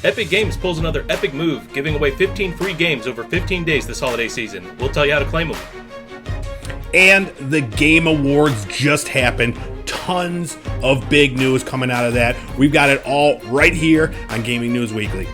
Epic Games pulls another epic move, giving away 15 free games over 15 days this holiday season. We'll tell you how to claim them. And the Game Awards just happened. Tons of big news coming out of that. We've got it all right here on Gaming News Weekly.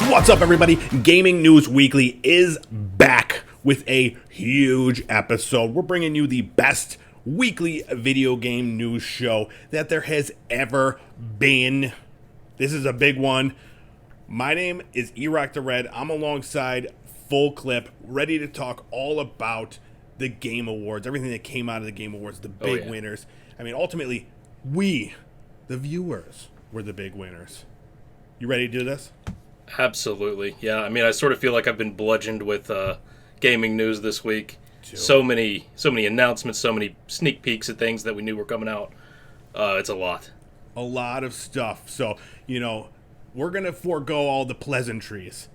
What's up, everybody? Gaming News Weekly is back with a huge episode. We're bringing you the best weekly video game news show that there has ever been. This is a big one. My name is E-Rock the Red. I'm alongside Full Clip, ready to talk all about the Game Awards, everything that came out of the Game Awards, the big winners. I mean, ultimately, we, the viewers, were the big winners. You ready to do this? Absolutely. Yeah, I mean, I sort of feel like I've been bludgeoned with gaming news this week. So many announcements, so many sneak peeks at things that we knew were coming out. It's a lot. A lot of stuff. So, we're going to forego all the pleasantries.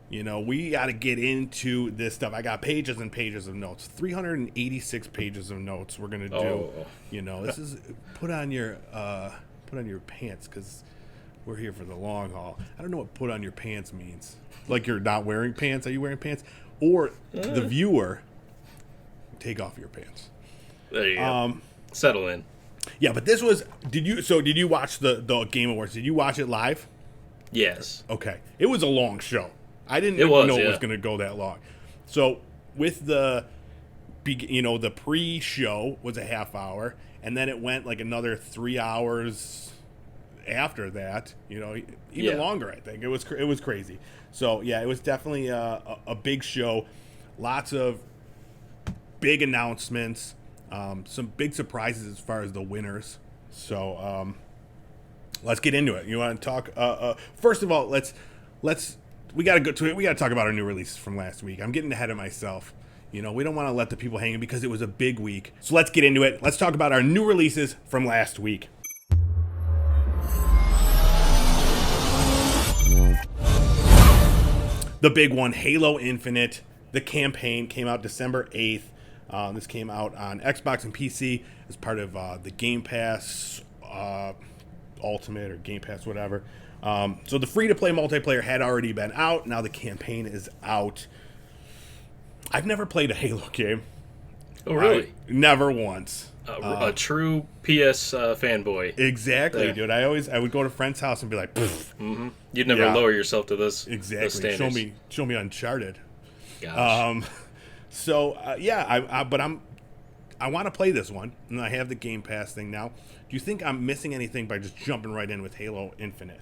We got to get into this stuff. I got pages and pages of notes. 386 pages of notes we're going to do. This is put on your pants, because we're here for the long haul. I don't know what put on your pants means. Like you're not wearing pants? Are you wearing pants? Or the viewer, take off your pants. There you go. Settle in. Yeah, but this was... Did you watch the Game Awards? Did you watch it live? Yes. Okay. It was a long show. I didn't know it was going to go that long. So with the pre-show was a half hour, and then it went like another 3 hours after that, even longer. I think it was crazy. So yeah, it was definitely a big show. Lots of big announcements, some big surprises as far as the winners. So let's get into it. You want to talk? First of all, we got to go to it. We got to talk about our new releases from last week. I'm getting ahead of myself. We don't want to let the people hang because it was a big week. So let's get into it. Let's talk about our new releases from last week. The big one, Halo Infinite. The campaign came out December 8th. This came out on Xbox and PC as part of the Game Pass Ultimate or Game Pass, whatever. So the free-to-play multiplayer had already been out. Now the campaign is out. I've never played a Halo game. Oh, really? Never once. A true PS fanboy. Exactly, dude. I would go to a friend's house and be like, mm-hmm. You'd never lower yourself to this. Exactly. Show me Uncharted. Gosh. But I want to play this one, and I have the Game Pass thing now. Do you think I'm missing anything by just jumping right in with Halo Infinite?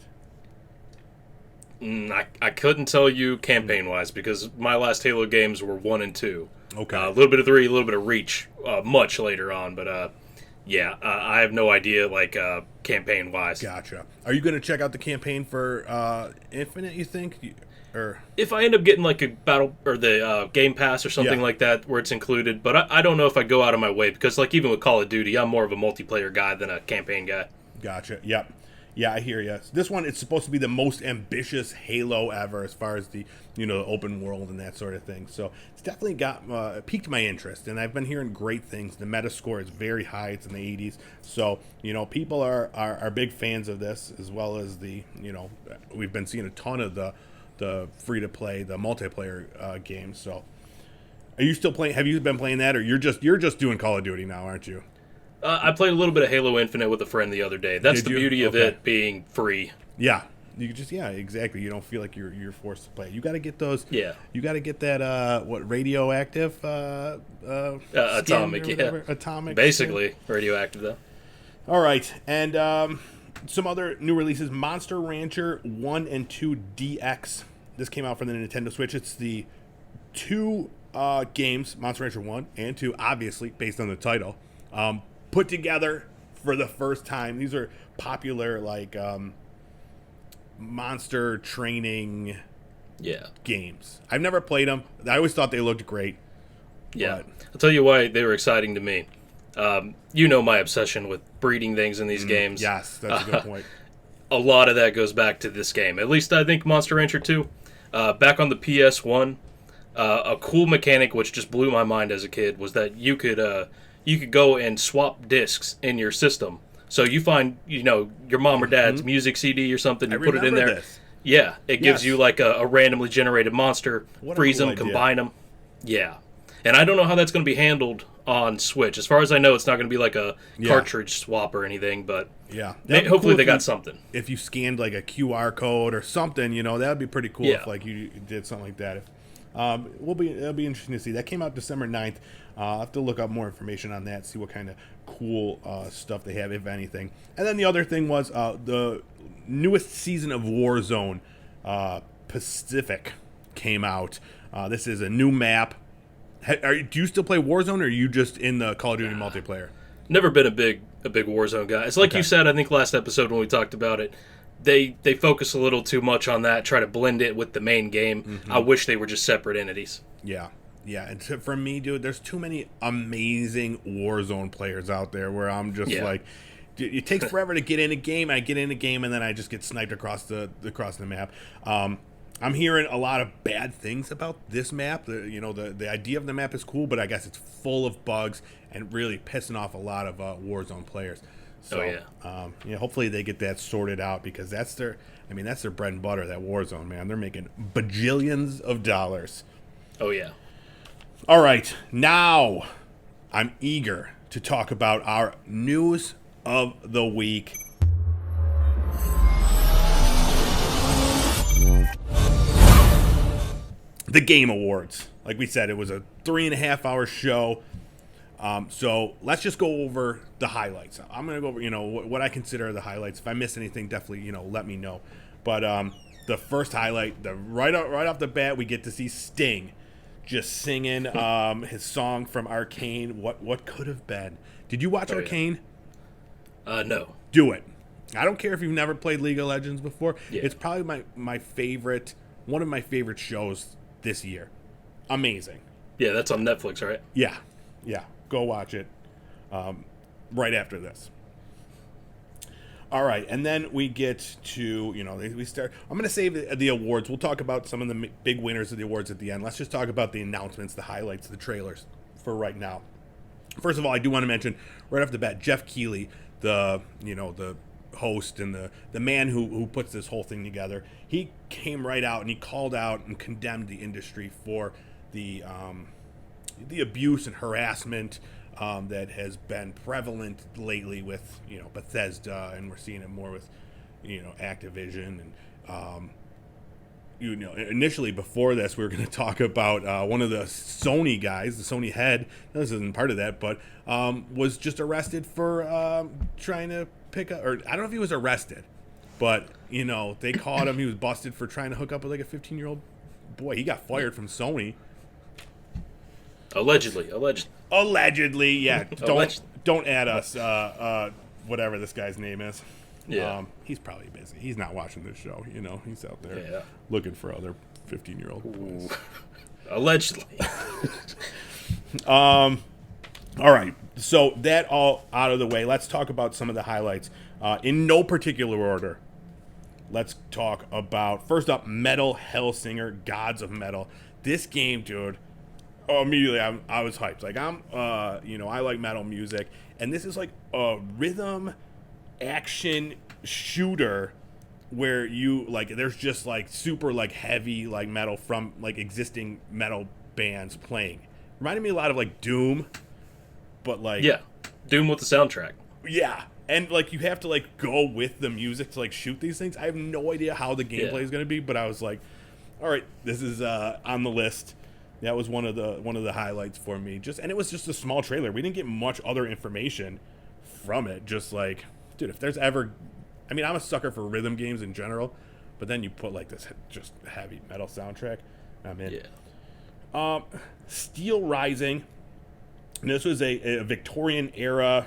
I couldn't tell you campaign-wise, because my last Halo games were 1 and 2. Okay. A little bit of 3, a little bit of Reach, much later on, but I have no idea, campaign-wise. Gotcha. Are you going to check out the campaign for Infinite, you think? Or if I end up getting a battle or the Game Pass or something like that where it's included, but I don't know if I go out of my way, because even with Call of Duty, I'm more of a multiplayer guy than a campaign guy. Gotcha. Yep. Yeah, I hear you. This one, it's supposed to be the most ambitious Halo ever as far as the, open world and that sort of thing. So it's definitely piqued my interest, and I've been hearing great things. The Metascore is very high. It's in the 80s. So, people are big fans of this, as well as we've been seeing a ton of the free-to-play, the multiplayer games. So are you still playing? Have you been playing that, or you're just doing Call of Duty now, aren't you? I played a little bit of Halo Infinite with a friend the other day. That's the beauty of it being free. Yeah, you just exactly. You don't feel like you're forced to play. You got to get those. Yeah. You got to get that radioactive atomic. Yeah. Atomic. Basically radioactive though. All right, and some other new releases: Monster Rancher 1 and 2 DX. This came out for the Nintendo Switch. It's the two games, Monster Rancher 1 and 2, obviously based on the title. Put together for the first time. These are popular monster training games. I've never played them. I always thought they looked great. Yeah. I'll tell you why they were exciting to me. You know my obsession with breeding things in these games. Yes, that's a good point. A lot of that goes back to this game. At least I think Monster Rancher 2. Back on the PS1, a cool mechanic which just blew my mind as a kid was that you could go and swap discs in your system. So you find, your mom or dad's music CD or something, you put it in there. This. Yeah, it gives you like a randomly generated monster, freeze them, idea. combine them. Yeah. And I don't know how that's going to be handled on Switch. As far as I know, it's not going to be like a cartridge swap or anything, but hopefully cool they got something. If you scanned like a QR code or something, that would be pretty cool if like you did something like that. It'll be interesting to see. That came out December 9th. I'll have to look up more information on that, see what kind of cool stuff they have, if anything. And then the other thing was the newest season of Warzone Pacific came out. This is a new map. Do you still play Warzone, or are you just in the Call of Duty multiplayer? Never been a big Warzone guy. It's like you said, I think last episode when we talked about it, they focus a little too much on that, try to blend it with the main game. Mm-hmm. I wish they were just separate entities. Yeah. And for me, dude, there's too many amazing Warzone players out there where I'm just like, dude, it takes forever to get in a game. I get in a game and then I just get sniped across the map. I'm hearing a lot of bad things about this map. The idea of the map is cool, but I guess it's full of bugs and really pissing off a lot of Warzone players. So, hopefully they get that sorted out, because that's their bread and butter, that Warzone, man. They're making bajillions of dollars. Oh, yeah. All right, now I'm eager to talk about our news of the week. The Game Awards. Like we said, it was a 3.5-hour show. So let's just go over the highlights. I'm going to go over, what I consider the highlights. If I miss anything, definitely, let me know. But the first highlight, right off the bat, we get to see Sting just singing his song from Arcane, What Could Have Been. Did you watch Arcane? No. Do it. I don't care if you've never played League of Legends before. Yeah. It's probably my favorite, one of my favorite shows this year. Amazing. Yeah, that's on Netflix, right? Yeah. Go watch it right after this. All right, and then we get to, we start. I'm going to save the awards. We'll talk about some of the big winners of the awards at the end. Let's just talk about the announcements, the highlights, the trailers for right now. First of all, I do want to mention right off the bat, Jeff Keighley, the host and the man who puts this whole thing together. He came right out and he called out and condemned the industry for the abuse and harassment that has been prevalent lately with Bethesda, and we're seeing it more with Activision, and initially before this we were going to talk about one of the Sony guys, the Sony head. This isn't part of that, but was just arrested for trying to pick up, or I don't know if he was arrested, but they caught him. He was busted for trying to hook up with like a 15-year-old boy. He got fired from Sony. Allegedly, yeah. Don't add us. Whatever this guy's name is. Yeah. He's probably busy. He's not watching this show. He's out there looking for other 15-year-old boys. Allegedly. All right. So that all out of the way. Let's talk about some of the highlights in no particular order. Let's talk about, first up, Metal Hellsinger, Gods of Metal. This game, dude. Immediately I was hyped. Like I like metal music, and this is like a rhythm action shooter where you there's just like super like heavy like metal from like existing metal bands playing. Reminded me a lot of like Doom, but like Doom with the soundtrack. Yeah, and like you have to like go with the music to like shoot these things. I have no idea how the gameplay is going to be, but I was like, all right, this is on the list. That was one of the highlights for me. And it was just a small trailer. We didn't get much other information from it. Just like, dude, if there's ever, I'm a sucker for rhythm games in general, but then you put like this just heavy metal soundtrack, I'm in. Yeah. Steel Rising. And this was a Victorian era.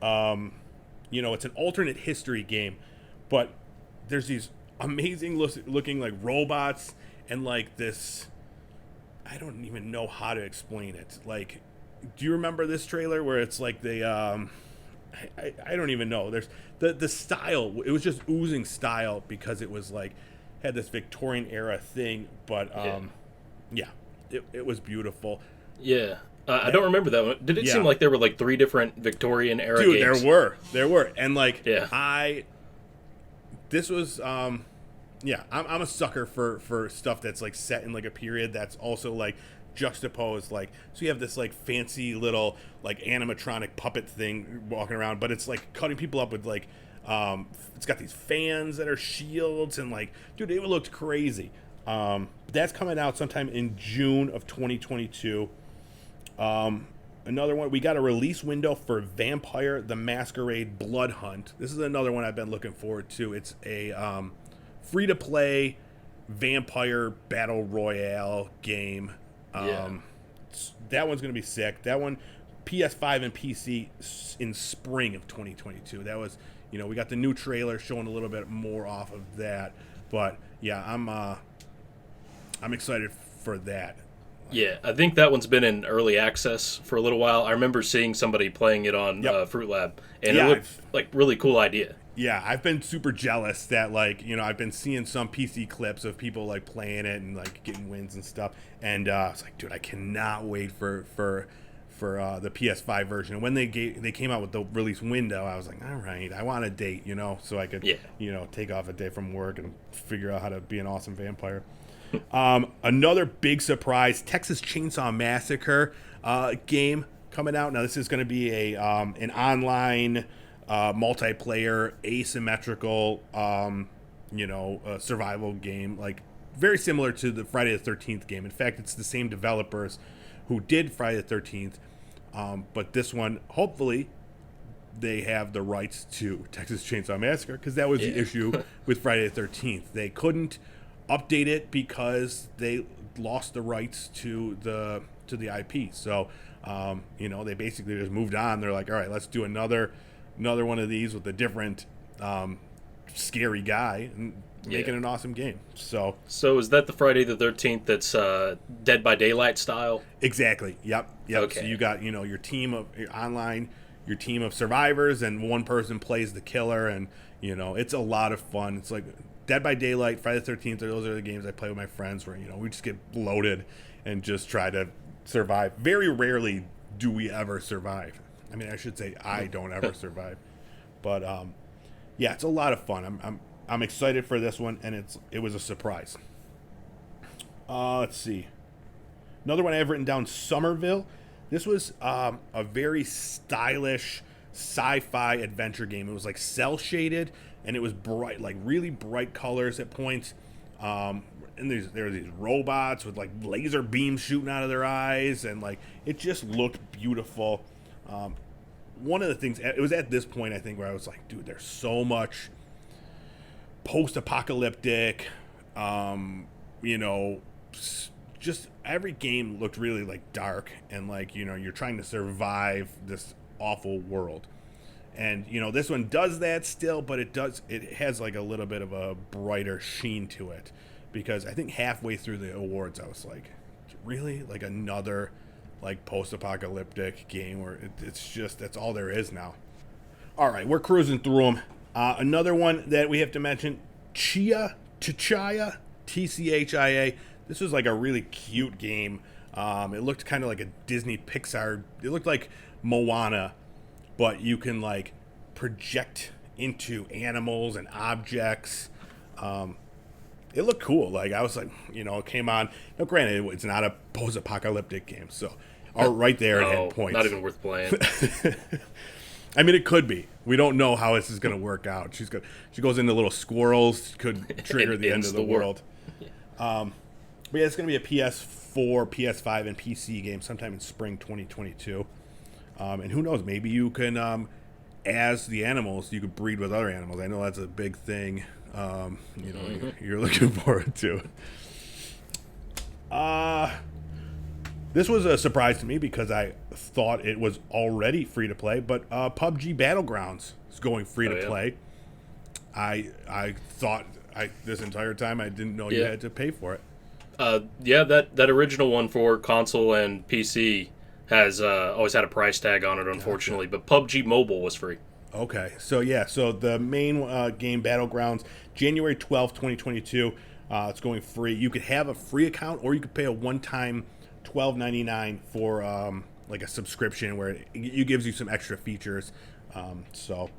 It's an alternate history game, but there's these amazing looking like robots and like this. I don't even know how to explain it. Like, Do you remember this trailer where it's like they I don't even know. There's the style. It was just oozing style because it was like had this Victorian era thing, but yeah, it was beautiful. Yeah. I don't remember that one. Did it seem like there were like 3 different Victorian era games? Dude, there were, and like this was I'm a sucker for stuff that's like set in like a period that's also like juxtaposed, like, so you have this like fancy little like animatronic puppet thing walking around, but it's like cutting people up with like it's got these fans that are shields, and like, dude, it looked crazy. That's coming out sometime in June of 2022. Another one, we got a release window for Vampire the Masquerade Blood Hunt. This is another one I've been looking forward to. It's a free-to-play vampire battle royale game. That one's going to be sick. That one, PS5 and PC in spring of 2022. That was, we got the new trailer showing a little bit more off of that. But, yeah, I'm excited for that. Yeah, I think that one's been in early access for a little while. I remember seeing somebody playing it on Fruit Lab, and it looked like really cool idea. Yeah, I've been super jealous that, like, I've been seeing some PC clips of people, like, playing it and, like, getting wins and stuff. And I was like, dude, I cannot wait for the PS5 version. And when they came out with the release window, I was like, all right, I want a date, so I could, take off a day from work and figure out how to be an awesome vampire. Another big surprise, Texas Chainsaw Massacre game coming out. Now, this is going to be an online multiplayer, asymmetrical, survival game, like very similar to the Friday the 13th game. In fact, it's the same developers who did Friday the 13th, but this one, hopefully, they have the rights to Texas Chainsaw Massacre, because that was the issue with Friday the 13th. They couldn't update it because they lost the rights to the IP. So, they basically just moved on. They're like, all right, let's do another one of these with a different scary guy and making an awesome game. So is that the Friday the 13th that's Dead by Daylight style? Exactly. Yep. Okay. So you got, your team of your team of survivors, and one person plays the killer, and it's a lot of fun. It's like Dead by Daylight, Friday the 13th, those are the games I play with my friends where, we just get loaded and just try to survive. Very rarely do we ever survive. I mean, I should say I don't ever survive. But, it's a lot of fun. I'm excited for this one, and it was a surprise. Let's see. Another one I have written down, Somerville. This was a very stylish sci-fi adventure game. It was like cel-shaded, and it was bright, like really bright colors at points. And there were these robots with like laser beams shooting out of their eyes, and like it just looked beautiful. One of the things, it was at this point, I think, where I was like, dude, there's so much post-apocalyptic, just every game looked really like dark, and like, you're trying to survive this awful world. And, this one does that still, but it has like a little bit of a brighter sheen to it, because I think halfway through the awards, I was like, really? Like another like post-apocalyptic game where that's all there is now. All right, we're cruising through them. Another one that we have to mention, Tchia, Tchia. This was like a really cute game. It looked kind of like a Disney Pixar. It looked like Moana, but you can like project into animals and objects. It looked cool. Like, I was like, it came on. Now, granted, it's not a post-apocalyptic game, so right there it had points. Not even worth playing. I mean, it could be. We don't know how this is going to work out. She goes into little squirrels, could trigger the end of the world. But yeah, it's going to be a PS4, PS5, and PC game sometime in spring 2022. And who knows? Maybe you can, as the animals, you could breed with other animals. I know that's a big thing. You're looking forward to. This was a surprise to me because I thought it was already free to play, but PUBG Battlegrounds is going free to play. I thought this entire time I didn't know you had to pay for it. That original one for console and PC has always had a price tag on it, unfortunately. Gotcha. But PUBG Mobile was free. Okay, so yeah, so the main game, Battlegrounds, January 12th, 2022, it's going free. You could have a free account, or you could pay a one-time $12.99 for like a subscription where it gives you some extra features. So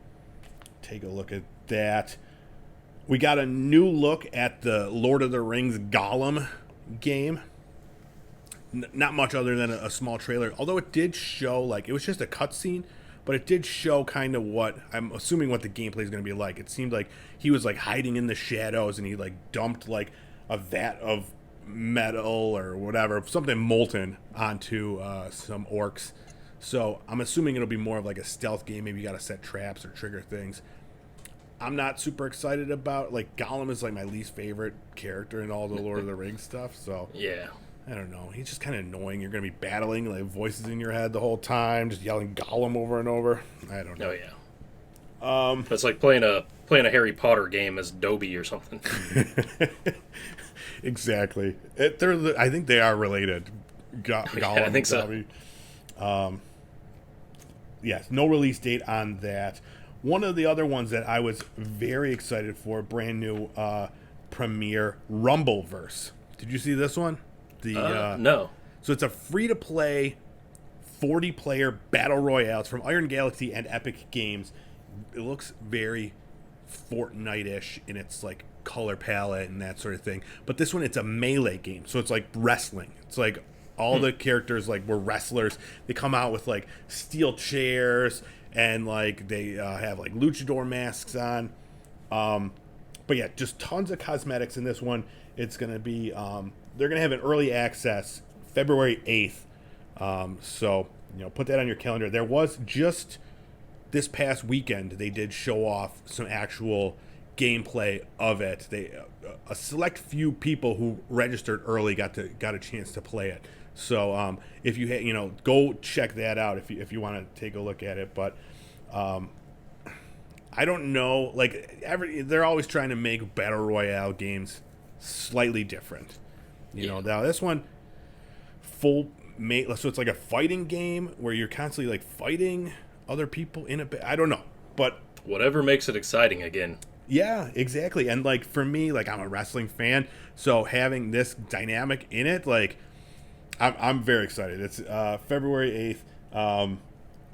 take a look at that. We got a new look at the Lord of the Rings Gollum game. Not much other than a small trailer, although it did show, like, it was just a cutscene, but it did show kind of what, I'm assuming what the gameplay is going to be like. It seemed like he was, like, hiding in the shadows, and he, like, dumped, like, a vat of metal or whatever, something molten onto some orcs. So I'm assuming it'll be more of, like, a stealth game. Maybe you got to set traps or trigger things. I'm not super excited about, like, Gollum is, like, my least favorite character in all the Lord of the Rings stuff, so... Yeah. I don't know. He's just kind of annoying. You're going to be battling, like, voices in your head the whole time, just yelling Gollum over and over. I don't know. Oh, yeah. It's like playing a Harry Potter game as Dobby or something. Exactly. I think they are related. Gollum, yeah, I think Dobby. So. Yes, no release date on that. One of the other ones that I was very excited for, brand new premiere, Rumbleverse. Did you see this one? No. So it's a free-to-play 40-player battle royale. It's from Iron Galaxy and Epic Games. It looks very Fortnite-ish in its, like, color palette and that sort of thing. But this one, it's a melee game. So it's like wrestling. It's like all the characters, like, were wrestlers. They come out with, like, steel chairs and, like, they have, like, luchador masks on. But yeah, just tons of cosmetics in this one. It's going to be... they're going to have an early access February 8th. So, put that on your calendar. There was just this past weekend, they did show off some actual gameplay of it. A select few people who registered early got a chance to play it. So, if you go check that out if you want to take a look at it. But I don't know, like, they're always trying to make battle royale games slightly different. Now this one, so it's like a fighting game where you're constantly, like, fighting other people in I don't know, but whatever makes it exciting again. Yeah, exactly. And, like, for me, like, I'm a wrestling fan, so having this dynamic in it, like, I'm very excited. It's February 8th,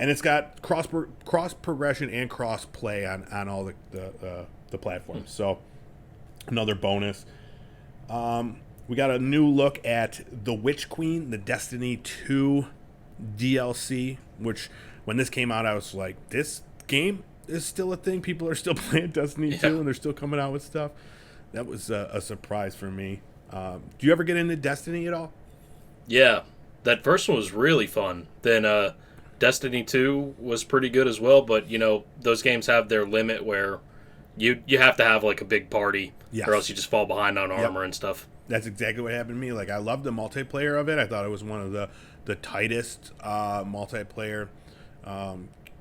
and it's got cross progression and cross play on all the platforms. So another bonus. We got a new look at The Witch Queen, the Destiny 2 DLC, which when this came out, I was like, this game is still a thing. People are still playing Destiny 2, and they're still coming out with stuff. That was a surprise for me. Do you ever get into Destiny at all? Yeah, that first one was really fun. Then Destiny 2 was pretty good as well, but, those games have their limit where you have to have, like, a big party, or else you just fall behind on armor and stuff. That's exactly what happened to me. Like, I loved the multiplayer of it. I thought it was one of the tightest multiplayer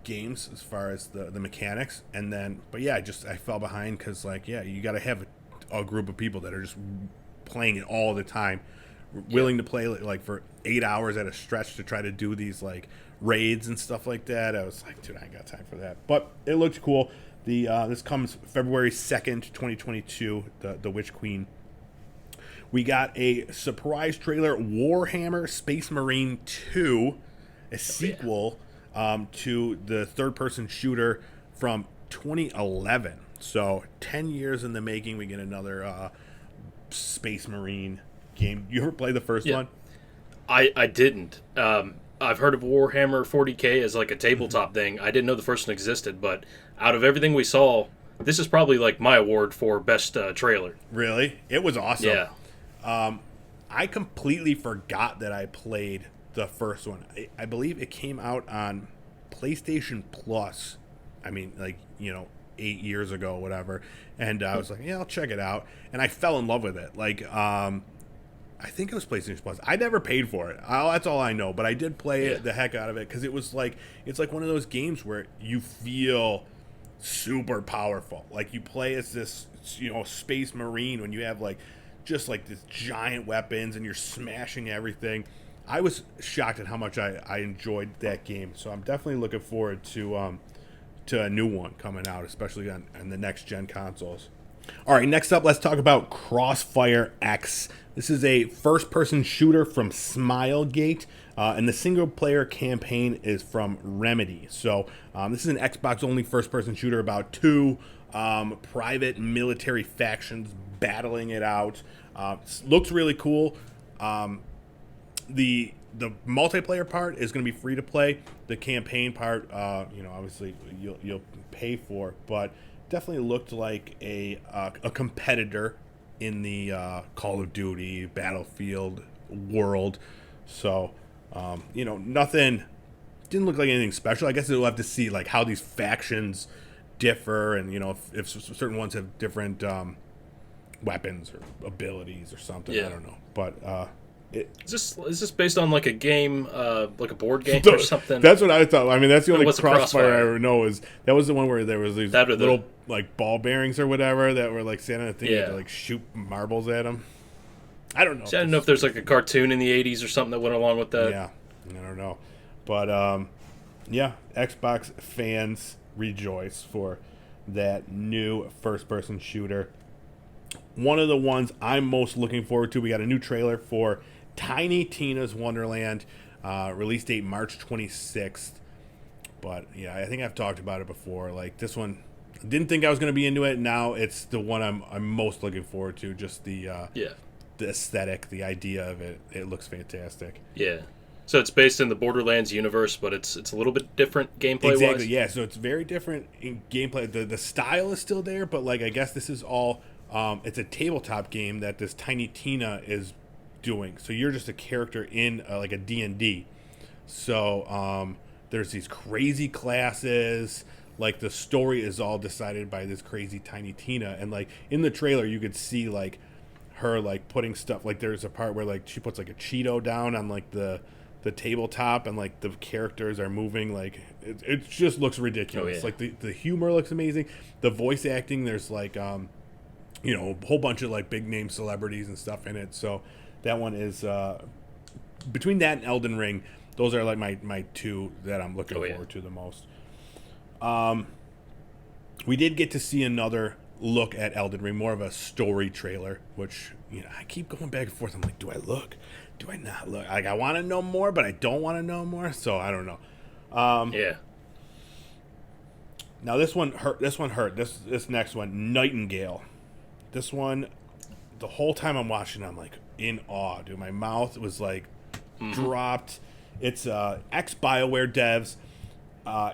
games as far as the mechanics. And then, but yeah, I fell behind because, like, you got to have a group of people that are just playing it all the time, willing to play, like, for 8 hours at a stretch to try to do these, like, raids and stuff like that. I was like, dude, I ain't got time for that. But it looked cool. This comes February 2nd, 2022, the Witch Queen. We got a surprise trailer, Warhammer Space Marine 2, a sequel to the third-person shooter from 2011. So 10 years in the making, we get another Space Marine game. You ever play the first one? I didn't. I've heard of Warhammer 40K as, like, a tabletop thing. I didn't know the first one existed, but out of everything we saw, this is probably, like, my award for best trailer. Really? It was awesome. Yeah. I completely forgot that I played the first one. I believe it came out on PlayStation Plus. I mean, like, 8 years ago, whatever. And I was like, yeah, I'll check it out. And I fell in love with it. Like, I think it was PlayStation Plus. I never paid for it. That's all I know. But I did play the heck out of it because it was like, it's like one of those games where you feel super powerful. Like, you play as this, Space Marine when you have, like, just, like, this giant weapons and you're smashing everything. I was shocked at how much I enjoyed that game. So I'm definitely looking forward to a new one coming out, especially on the next gen consoles. All right, next up, let's talk about Crossfire X. This is a first-person shooter from Smilegate, and the single-player campaign is from Remedy. So this is an Xbox-only first-person shooter about two private military factions battling it out. Looks really cool. The multiplayer part is going to be free to play. The campaign part, obviously you'll pay for, but definitely looked like a competitor in the Call of Duty Battlefield world. So, nothing didn't look like anything special. I guess we'll have to see like how these factions differ, and if certain ones have different weapons or abilities or something. Yeah. I don't know, but. Is this based on like a game, like a board game or something? That's what I thought. I mean, that's the only Crossfire I ever know is that was the one where there was these little like ball bearings or whatever that were like standing on a thing to like shoot marbles at them. I don't know. See, I don't know if there's like a cartoon in the 80s or something that went along with that. Yeah, I don't know, but Xbox fans rejoice for that new first-person shooter. One of the ones I'm most looking forward to. We got a new trailer for Tinytinas Wonderland, release date March 26th. But yeah, I think I've talked about it before. Like this one, didn't think I was going to be into it. Now it's the one I'm most looking forward to. Just the aesthetic, the idea of it. It looks fantastic. Yeah. So it's based in the Borderlands universe, but it's a little bit different gameplay-wise. Exactly. Yeah. So it's very different in gameplay. The style is still there, but like I guess this is all. It's a tabletop game that this Tiny Tina is doing. So you're just a character in like a D&D. So there's these crazy classes. Like the story is all decided by this crazy Tiny Tina. And like in the trailer, you could see like her like putting stuff. Like there's a part where like she puts like a Cheeto down on like the tabletop, and like the characters are moving. Like it just looks ridiculous. Oh, yeah. Like the humor looks amazing. The voice acting, there's like a whole bunch of like big name celebrities and stuff in it. So that one is between that and Elden Ring, those are like my two that I'm looking forward to the most. We did get to see another look at Elden Ring, more of a story trailer, which I keep going back and forth. I'm like, do I look? Do I not look? Like I want to know more, but I don't want to know more. So I don't know. Now this one hurt. This next one, Nightingale. This one, the whole time I'm watching, I'm like in awe, dude. My mouth was like dropped. It's ex-BioWare devs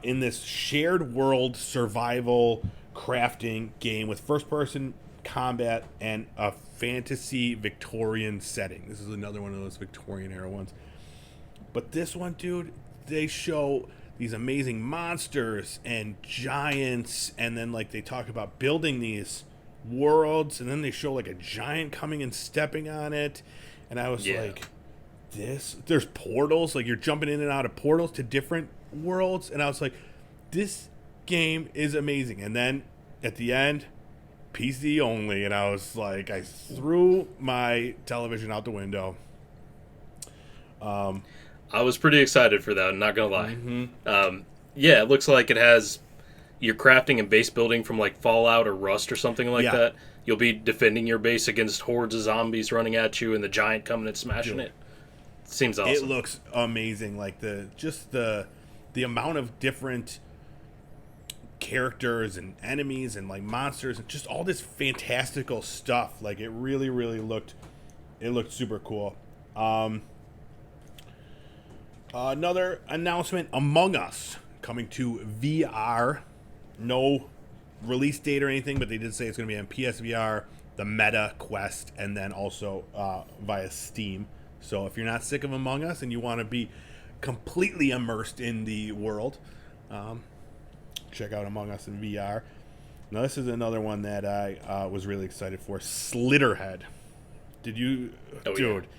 in this shared world survival crafting game with first-person combat and a fantasy Victorian setting. This is another one of those Victorian-era ones. But this one, dude, they show these amazing monsters and giants, and then like they talk about building these worlds, and then they show like a giant coming and stepping on it, and I was like, there's portals, like you're jumping in and out of portals to different worlds, and I was like, this game is amazing. And then at the end, PC only, and I was like, I threw my television out the window. I was pretty excited for that, I'm not gonna lie. It looks like it has your crafting and base building from like Fallout or Rust or something like that. You'll be defending your base against hordes of zombies running at you and the giant coming and smashing it. Seems awesome. It looks amazing. Like the amount of different characters and enemies and like monsters and just all this fantastical stuff. Like it really, really looked super cool. Another announcement, Among Us coming to VR. No release date or anything, but they did say it's going to be on PSVR, the Meta Quest, and then also via Steam. So if you're not sick of Among Us and you want to be completely immersed in the world, check out Among Us in VR. Now this is another one that I was really excited for. Slither Head. Did you, dude? Yeah.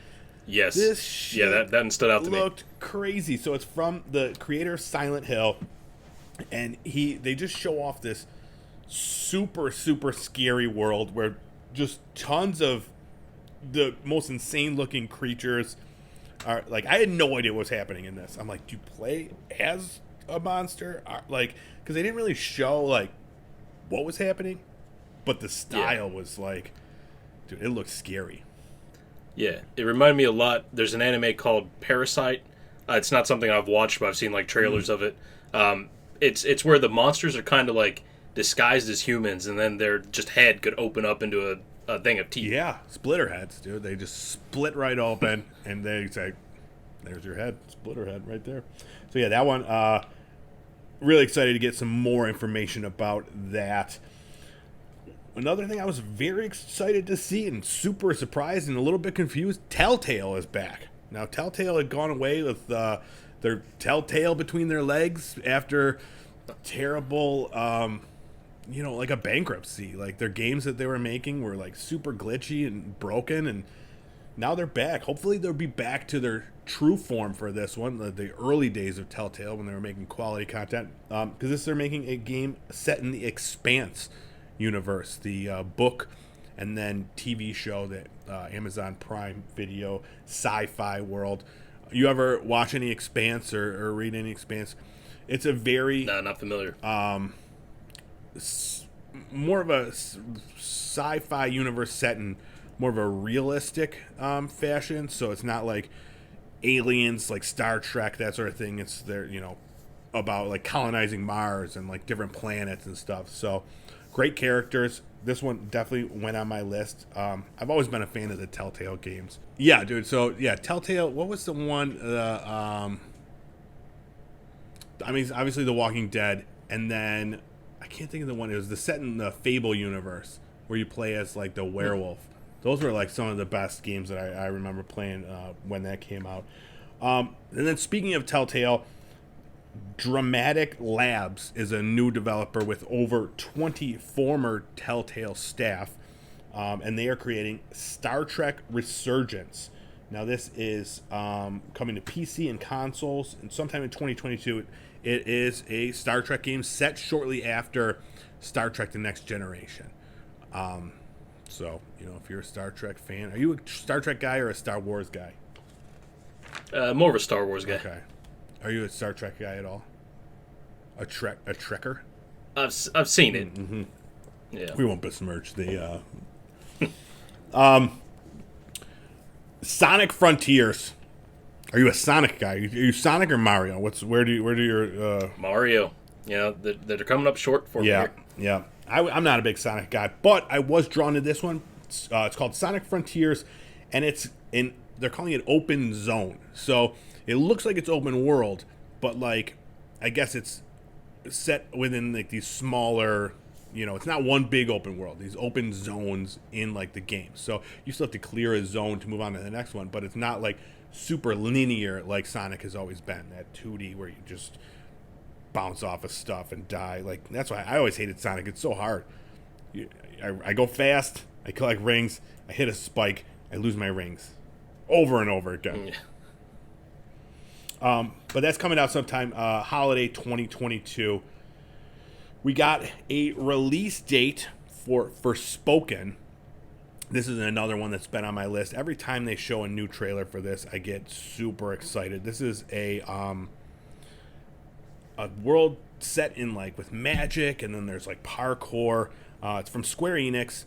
Yes. This shit that stood out to me. Looked crazy. So it's from the creator of Silent Hill, and they just show off this super, super scary world where just tons of the most insane looking creatures like, I had no idea what was happening in this. I'm like, do you play as a monster? Like, because they didn't really show like what was happening, but the style was like, dude, it looked scary. Yeah, it reminded me a lot. There's an anime called Parasite. It's not something I've watched, but I've seen like trailers of it. It's where the monsters are kind of like disguised as humans, and then their just head could open up into a thing of teeth. Yeah, splitter heads, dude. They just split right open, and they say, "There's your head, splitter head, right there." So yeah, that one. Really excited to get some more information about that. Another thing I was very excited to see and super surprised and a little bit confused, Telltale is back. Now, Telltale had gone away with their Telltale between their legs after terrible, like a bankruptcy. Like, their games that they were making were, like, super glitchy and broken, and now they're back. Hopefully they'll be back to their true form for this one, the early days of Telltale when they were making quality content. Because they're making a game set in the Expanse universe, the book and then TV show that Amazon Prime Video sci-fi world. You ever watch any Expanse or read any Expanse? It's a very no, not familiar. More of a sci-fi universe set in more of a realistic fashion. So it's not like aliens, like Star Trek, that sort of thing. It's about like colonizing Mars and like different planets and stuff. So great characters. This one definitely went on my list. I've always been a fan of the Telltale games. Yeah, dude. So yeah, Telltale. What was the one? Obviously The Walking Dead, and then I can't think of the one. It was the set in the Fable universe where you play as like the werewolf. Those were like some of the best games that I remember playing when that came out. And then speaking of Telltale, Dramatic Labs is a new developer with over 20 former Telltale staff, and they are creating Star Trek Resurgence. Now this is coming to PC and consoles, and sometime in 2022. It is a Star Trek game set shortly after Star Trek The Next Generation. So, if you're a Star Trek fan, are you a Star Trek guy or a Star Wars guy? More of a Star Wars guy. Okay. Are you a Star Trek guy at all? A Trekker? I've seen it. Mm-hmm. Yeah. We won't besmirch the. Sonic Frontiers. Are you a Sonic guy? Are you Sonic or Mario? Where do your Mario? They're coming up short for me. Yeah. I'm not a big Sonic guy, but I was drawn to this one. It's called Sonic Frontiers, and they're calling it open zone. So it looks like it's open world, but like I guess it's set within like these smaller. It's not one big open world. These open zones in like the game. So you still have to clear a zone to move on to the next one, but it's not like super linear like Sonic has always been. That 2D where you just bounce off of stuff and die. Like, that's why I always hated Sonic. It's so hard. I go fast, I collect rings, I hit a spike, I lose my rings over and over again. Yeah. But that's coming out sometime holiday 2022. We got a release date for Forspoken. This is another one that's been on my list. Every time they show a new trailer for this, I get super excited. This is a world set in like with magic, and then there's like parkour. It's from Square Enix.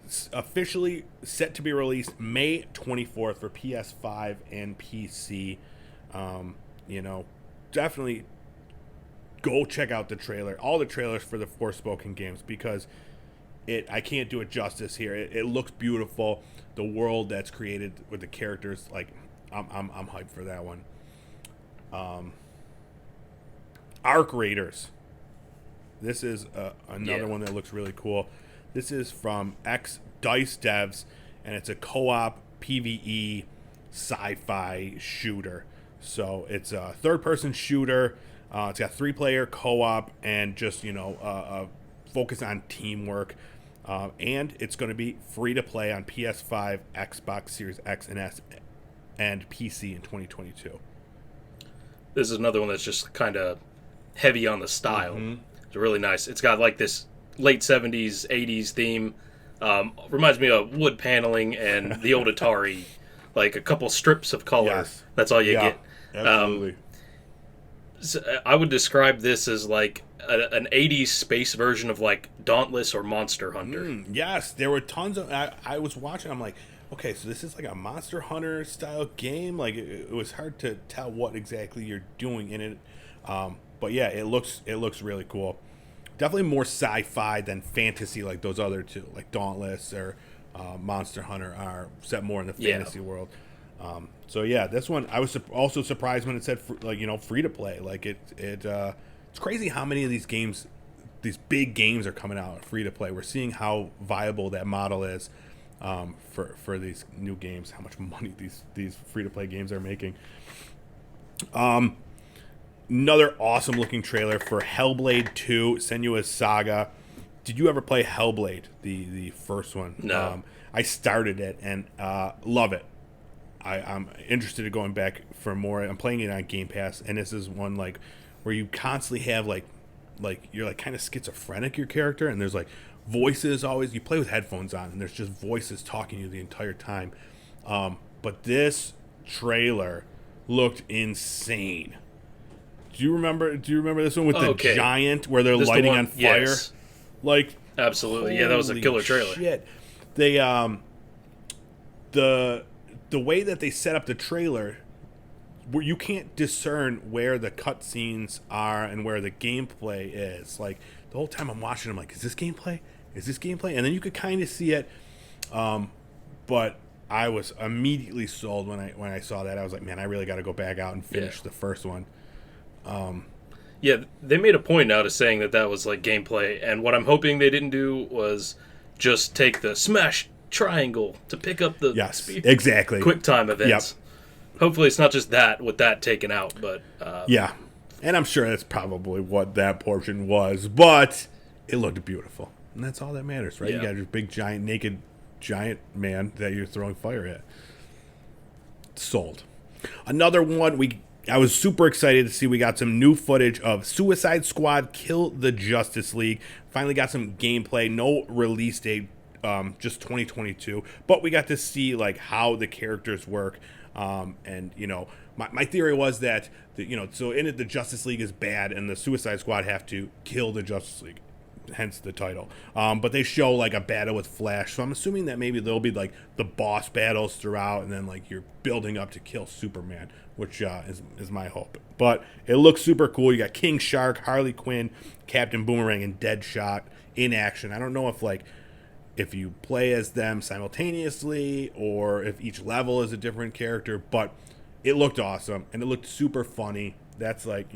It's officially set to be released May 24th for PS5 and PC. Definitely go check out the trailer, all the trailers for the Forspoken games, because I can't do it justice here. It looks beautiful. The world that's created with the characters, like I'm hyped for that one. Arc Raiders. This is another one that looks really cool. This is from Dice devs, and it's a co-op PvE sci-fi shooter. So it's a third-person shooter. It's got 3-player co-op and just focus on teamwork. And it's going to be free to play on PS5, Xbox Series X and S, and PC in 2022. This is another one that's just kind of heavy on the style. Mm-hmm. It's really nice. It's got like this late 70s, 80s theme. Reminds me of wood paneling and the old Atari like a couple strips of color. Yes. That's all you Yeah, get. absolutely. So I would describe this as like an 80s space version of like Dauntless or Monster Hunter. Yes, there were tons of. I was watching. I'm like, okay, so this is like a Monster Hunter style game. Like it was hard to tell what exactly you're doing in it. But yeah, it looks really cool. Definitely more sci-fi than fantasy like those other two, like Dauntless or Monster Hunter are set more in the fantasy world. So yeah, this one I was also surprised when it said free to play. Like it's crazy how many of these games, these big games, are coming out free to play. We're seeing how viable that model is for these new games. How much money these free to play games are making. Another awesome looking trailer for Hellblade 2: Senua's Saga. Did you ever play Hellblade, the first one? No. I started it and love it. I'm interested in going back for more. I'm playing it on Game Pass, and this is one like where you constantly have like you're like kind of schizophrenic, your character, and there's like voices always. You play with headphones on, and there's just voices talking to you the entire time. But this trailer looked insane. Do you remember this one with the giant where they're lighting on fire? Yes. Like absolutely, yeah, that was a killer trailer. Shit. They the way that they set up the trailer, where you can't discern where the cutscenes are and where the gameplay is. Like the whole time I'm watching, I'm like, is this gameplay? Is this gameplay? And then you could kind of see it, but I was immediately sold when I saw that. I was like, man, I really got to go back out and finish the first one. Yeah, they made a point out of saying that was like gameplay, and what I'm hoping they didn't do was just take the smash triangle to pick up the speed. Exactly. Quick time events. Yep. Hopefully it's not just that with that taken out, but yeah. And I'm sure that's probably what that portion was, but it looked beautiful. And that's all that matters, right? Yeah. You got your big giant naked giant man that you're throwing fire at. Sold. Another one I was super excited to see. We got some new footage of Suicide Squad Kill the Justice League. Finally got some gameplay. No release date, just 2022. But we got to see like how the characters work. And my theory was that so in it the Justice League is bad and the Suicide Squad have to kill the Justice League. Hence the title. But they show like a battle with Flash, so I'm assuming that maybe there'll be like the boss battles throughout, and then like you're building up to kill Superman, which is my hope. But it looks super cool. You got King Shark, Harley Quinn, Captain Boomerang, and Deadshot in action. I don't know if you play as them simultaneously or if each level is a different character, but it looked awesome and it looked super funny. That's like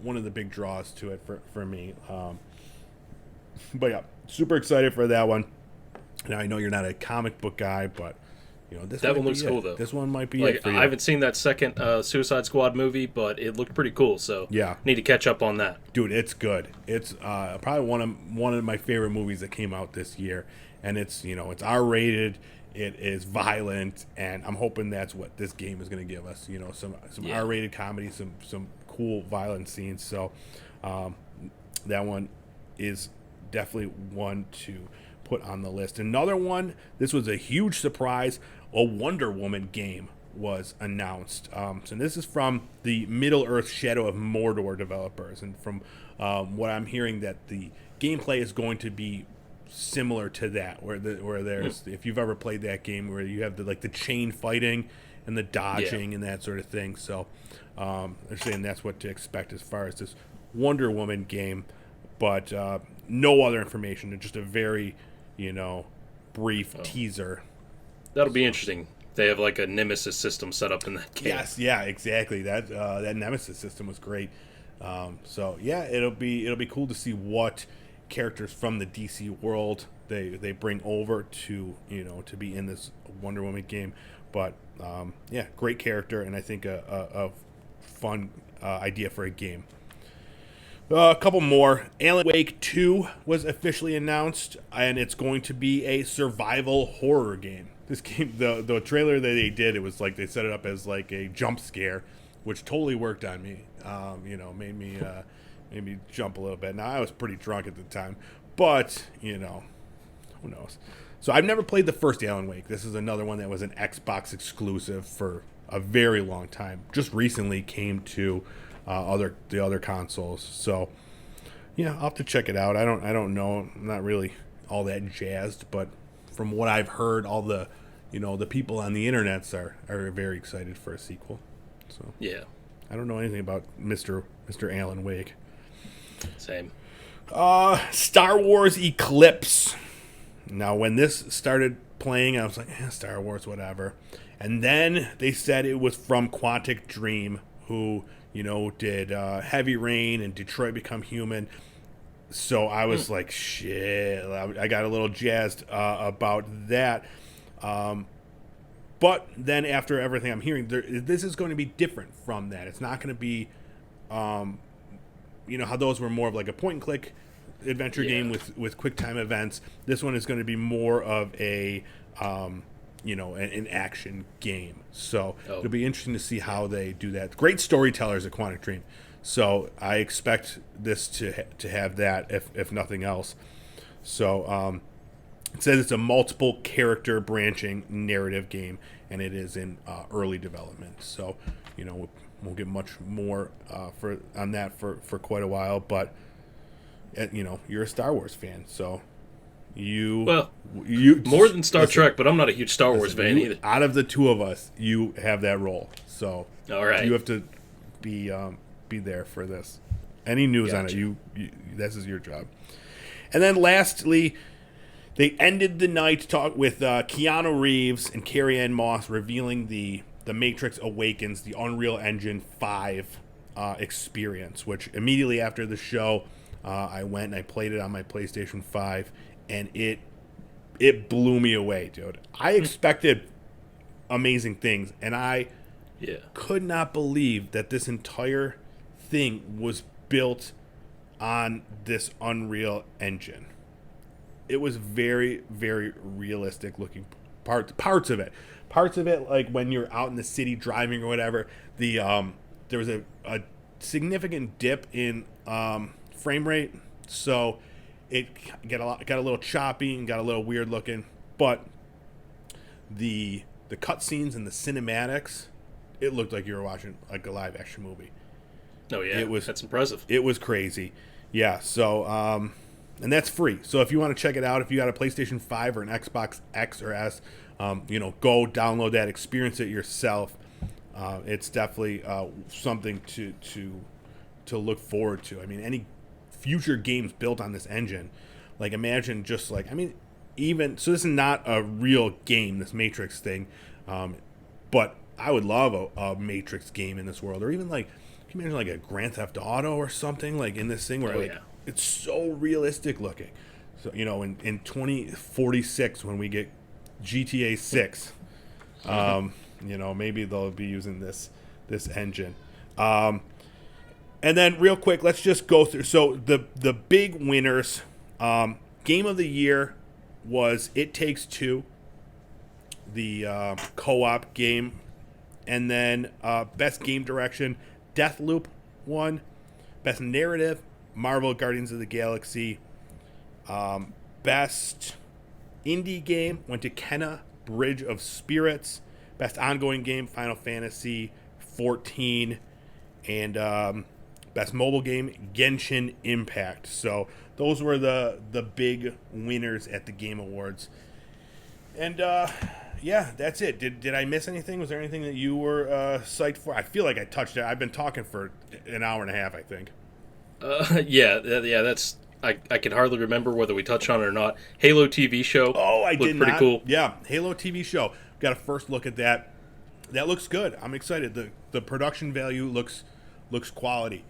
one of the big draws to it for me. But yeah, super excited for that one. Now I know you're not a comic book guy, but that one looks cool though. This one might be it for you. I haven't seen that second Suicide Squad movie, but it looked pretty cool. So yeah, need to catch up on that. Dude, it's good. It's probably one of my favorite movies that came out this year, and it's it's R-rated. It is violent, and I'm hoping that's what this game is going to give us. Some R-rated comedy, some cool violent scenes. So that one is definitely one to put on the list. Another one, this was a huge surprise, a Wonder Woman game was announced. So this is from the Middle-earth Shadow of Mordor developers, and from what I'm hearing, that the gameplay is going to be similar to that, where there's if you've ever played that game, where you have the chain fighting and the dodging and that sort of thing. So they're saying that's what to expect as far as this Wonder Woman game. But no other information, just a very, brief teaser. That'll be interesting. They have like a Nemesis system set up in that game. Yes, yeah, exactly. That Nemesis system was great. So yeah, it'll be cool to see what characters from the DC world they bring over to to be in this Wonder Woman game. But yeah, great character, and I think a fun idea for a game. A couple more. Alan Wake 2 was officially announced, and it's going to be a survival horror game. This game, the trailer that they did, it was like they set it up as like a jump scare, which totally worked on me. Made me jump a little bit. Now I was pretty drunk at the time, but who knows? So I've never played the first Alan Wake. This is another one that was an Xbox exclusive for a very long time. Just recently came to the other consoles. So yeah, I'll have to check it out. I don't know. I'm not really all that jazzed, but from what I've heard, all the the people on the internets are very excited for a sequel. So yeah, I don't know anything about Mr. Alan Wake. Same. Star Wars Eclipse. Now, when this started playing, I was like, Star Wars, whatever. And then they said it was from Quantic Dream, who, did Heavy Rain and Detroit Become Human. So I was like, shit. I got a little jazzed about that. But then after everything I'm hearing, this is going to be different from that. It's not going to be, how those were more of like a point-and-click adventure game with quick time events. This one is going to be more of a an action game, so it'll be interesting to see how they do that. Great storytellers at Quantic Dream, so I expect this to have that if nothing else. So it says it's a multiple character branching narrative game, and it is in early development, so we'll get much more on that for quite a while. But you're a Star Wars fan, so you more than Star Trek, but I'm not a huge Star Wars fan either. Out of the two of us, you have that role, so all right, you have to be there for this. Any news on it, you this is your job. And then lastly, they ended the night talk with Keanu Reeves and Carrie-Anne Moss revealing the Matrix Awakens, the Unreal Engine 5 experience, which immediately after the show, I went and I played it on my PlayStation 5, and it blew me away, dude. I expected amazing things, and I could not believe that this entire thing was built on this Unreal Engine. It was very, very realistic looking parts of it. Parts of it, like when you're out in the city driving or whatever, there was a significant dip in frame rate, so it got a little choppy and got a little weird looking. But the cutscenes and the cinematics, it looked like you were watching like a live action movie. Oh yeah, that's impressive. It was crazy. Yeah, so and that's free. So if you want to check it out, if you got a PlayStation 5 or an Xbox X or S, go download that, experience it yourself. It's definitely something to look forward to. I mean, any future games built on this engine, like imagine just like, even, so this is not a real game, this Matrix thing, but I would love a Matrix game in this world, or even like, can you imagine like a Grand Theft Auto or something like in this thing where it's so realistic looking. So, in 2046 when we get GTA 6, maybe they'll be using this engine. And then real quick, let's just go through. So the big winners, game of the year was It Takes Two, the co-op game. And then best game direction, Deathloop won. Best narrative, Marvel Guardians of the Galaxy. Best indie game went to Kenna, Bridge of Spirits. Best ongoing game, Final Fantasy 14. And best mobile game, Genshin Impact. So those were the big winners at the Game Awards. And that's it. Did I miss anything? Was there anything that you were psyched for? I feel like I touched it. I've been talking for an hour and a half, I think. That's I can hardly remember whether we touched on it or not. Halo TV show. Oh, I did not. Pretty cool. Yeah, Halo TV show. Got a first look at that. That looks good. I'm excited. The production value looks quality.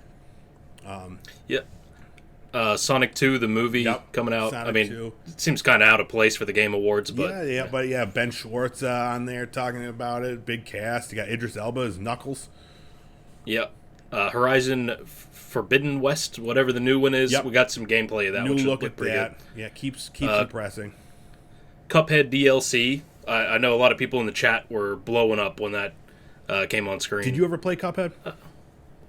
Sonic 2, the movie coming out. Sonic 2. It seems kind of out of place for the Game Awards, but but Ben Schwartz on there talking about it. Big cast. You got Idris Elba as Knuckles. Yeah. Horizon Forbidden West, whatever the new one is. Yep. We got some gameplay of that. New which look at pretty that. Good. Yeah, keeps impressing. Cuphead DLC. I know a lot of people in the chat were blowing up when that came on screen. Did you ever play Cuphead?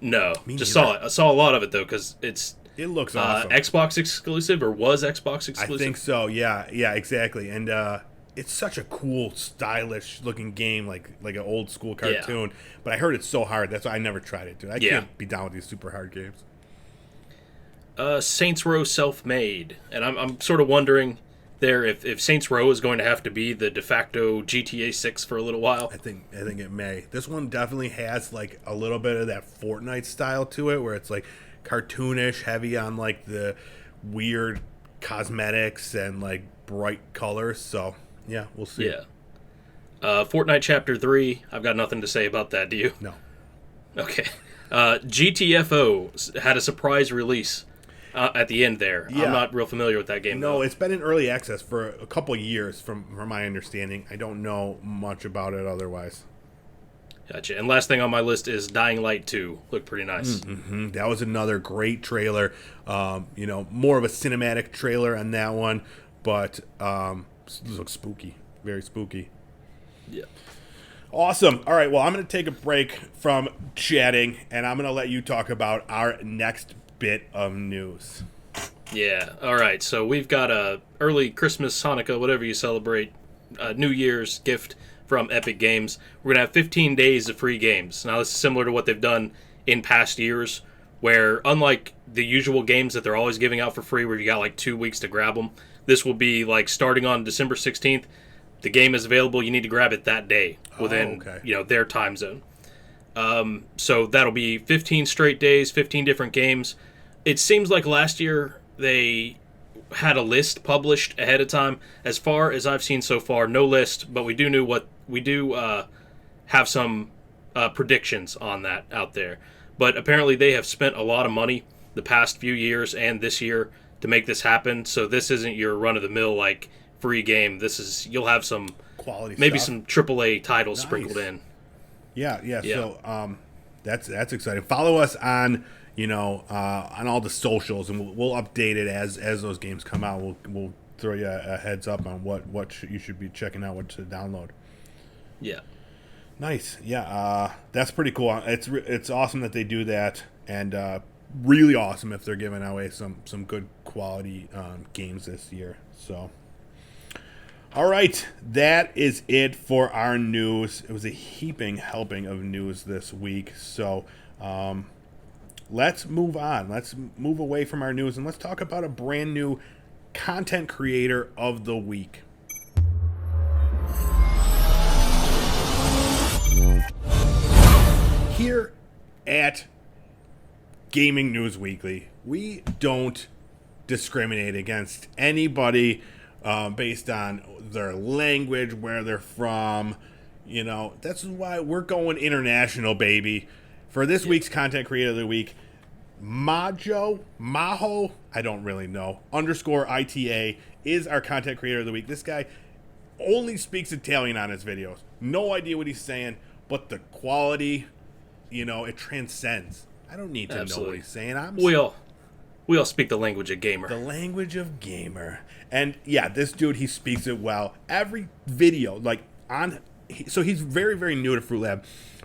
No, just saw it. I saw a lot of it though because it's It looks awesome. Xbox exclusive, or was Xbox exclusive? I think so. Yeah, exactly. And it's such a cool, stylish looking game, like an old school cartoon. Yeah. But I heard it's so hard. That's why I never tried it, dude. I can't be down with these super hard games. Saints Row Self-Made, and I'm sort of wondering there if Saints Row is going to have to be the de facto GTA 6 for a little while. I think it may. This one definitely has like a little bit of that Fortnite style to it, where it's like cartoonish, heavy on like the weird cosmetics and like bright colors. So yeah, we'll see. Yeah. Fortnite Chapter 3. I've got nothing to say about that. Do you? No. Okay. GTFO had a surprise release at the end there. Yeah. I'm not real familiar with that game. No, though. It's been in early access for a couple years, from my understanding. I don't know much about it otherwise. Gotcha. And last thing on my list is Dying Light 2. Looked pretty nice. Mm-hmm. That was another great trailer. More of a cinematic trailer on that one, but it looks spooky. Very spooky. Yeah. Awesome. All right, well, I'm going to take a break from chatting, and I'm going to let you talk about our next bit of news. Yeah. All right. So we've got a early Christmas, Hanukkah, whatever you celebrate, New Year's gift from Epic Games. We're going to have 15 days of free games. Now, this is similar to what they've done in past years, where unlike the usual games that they're always giving out for free, where you got like 2 weeks to grab them, this will be like starting on December 16th. The game is available. You need to grab it that day within their time zone. So that'll be 15 straight days, 15 different games. It seems like last year they had a list published ahead of time. As far as I've seen so far, no list, but we do have some predictions on that out there. But apparently they have spent a lot of money the past few years and this year to make this happen. So this isn't your run-of-the-mill like free game. You'll have some quality, maybe stuff. Some AAA titles sprinkled in. Yeah. So that's exciting. Follow us on on all the socials, and we'll update it as those games come out. We'll throw you a heads up on what you should be checking out, what to download. Yeah. Nice. Yeah. That's pretty cool. It's awesome that they do that, and really awesome if they're giving away some good quality games this year. So. All right, that is it for our news. It was a heaping helping of news this week. So let's move on. Let's move away from our news, and let's talk about a brand new content creator of the week. Here at Gaming News Weekly, we don't discriminate against anybody based on their language, where they're from. That's why we're going international, baby. For this week's Content Creator of the Week, Maho, I don't really know, _ITA is our Content Creator of the Week. This guy only speaks Italian on his videos. No idea what he's saying, but the quality, it transcends. I don't need to know what he's saying. We all speak the language of gamer. The language of gamer. And yeah, this dude, he speaks it well. Every video, so he's very, very new to Fruit Lab,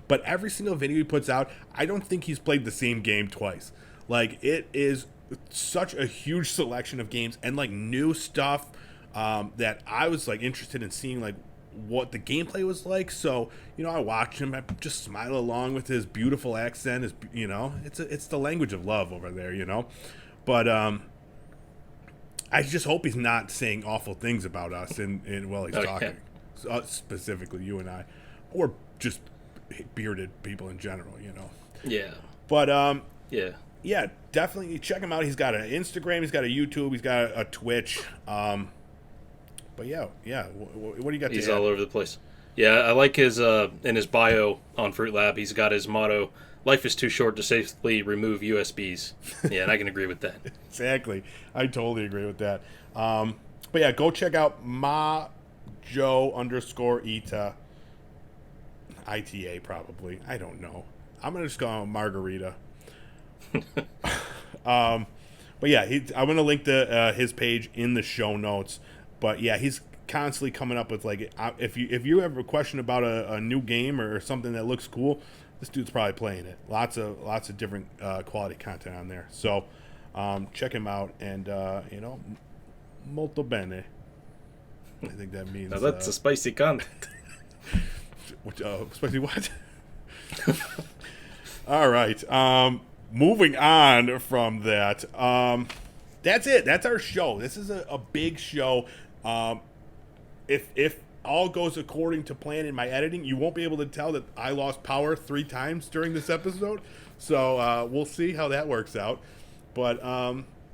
but every single video he puts out, I don't think he's played the same game twice. It is such a huge selection of games and new stuff that I was interested in seeing what the gameplay was like. So, I watch him, I just smile along with his beautiful accent. It's the language of love over there, But I just hope he's not saying awful things about us while he's talking. Specifically you and I, or just bearded people in general, Yeah. But yeah, definitely check him out. He's got an Instagram, he's got a YouTube, he's got a Twitch. But yeah. What do you got? He's all over the place. Yeah, I like his in his bio on Fruit Lab. He's got his motto: "Life is too short to safely remove USBs." Yeah, and I can agree with that. Exactly, I totally agree with that. But yeah, go check out _Ita. ITA probably. I don't know. I'm gonna just call him Margarita. But yeah, I'm gonna link his page in the show notes. But yeah, he's constantly coming up with if you have a question about a new game or something that looks cool, this dude's probably playing it. Lots of different quality content on there. So Check him out, and molto bene. I think that means now that's a spicy content. Spicy what? All right. Moving on from that. That's it. That's our show. This is a big show. If all goes according to plan in my editing, you won't be able to tell that I lost power 3 times during this episode. So we'll see how that works out. But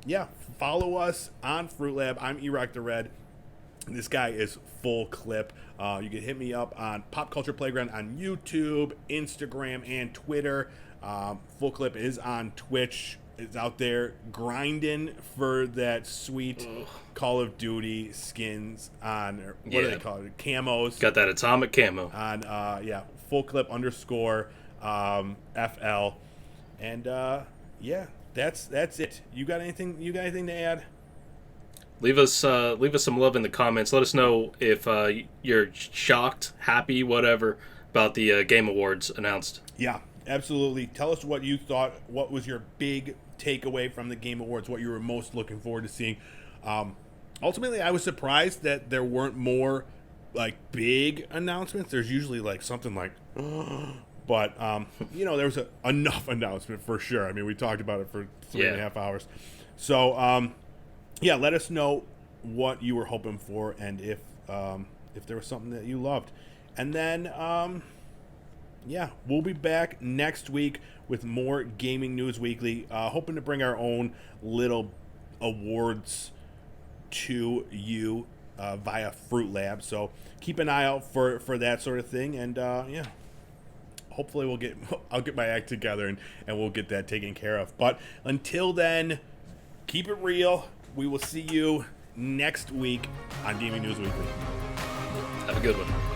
yeah, follow us on Fruit Lab. I'm Erock the Red. This guy is Full Clip. You can hit me up on Pop Culture Playground on YouTube, Instagram, and Twitter. Full Clip is on Twitch. It's out there grinding for that sweet Call of Duty skins on, or what do they call it? Camos. Got that atomic camo. On, Full Clip _ FL. And, that's it. You got anything to add? Leave us some love in the comments. Let us know if you're shocked, happy, whatever, about the Game Awards announced. Yeah, absolutely. Tell us what you thought. What was your big takeaway from the Game Awards? What you were most looking forward to seeing? Ultimately, I was surprised that there weren't more big announcements. There's usually something like, but there was enough announcement for sure. I mean, we talked about it for 3.5 hours. So. Yeah, let us know what you were hoping for and if there was something that you loved. And then, we'll be back next week with more Gaming News Weekly, hoping to bring our own little awards to you via Fruit Lab. So keep an eye out for that sort of thing. And, hopefully I'll get my act together and we'll get that taken care of. But until then, keep it real. We will see you next week on Gaming News Weekly. Have a good one.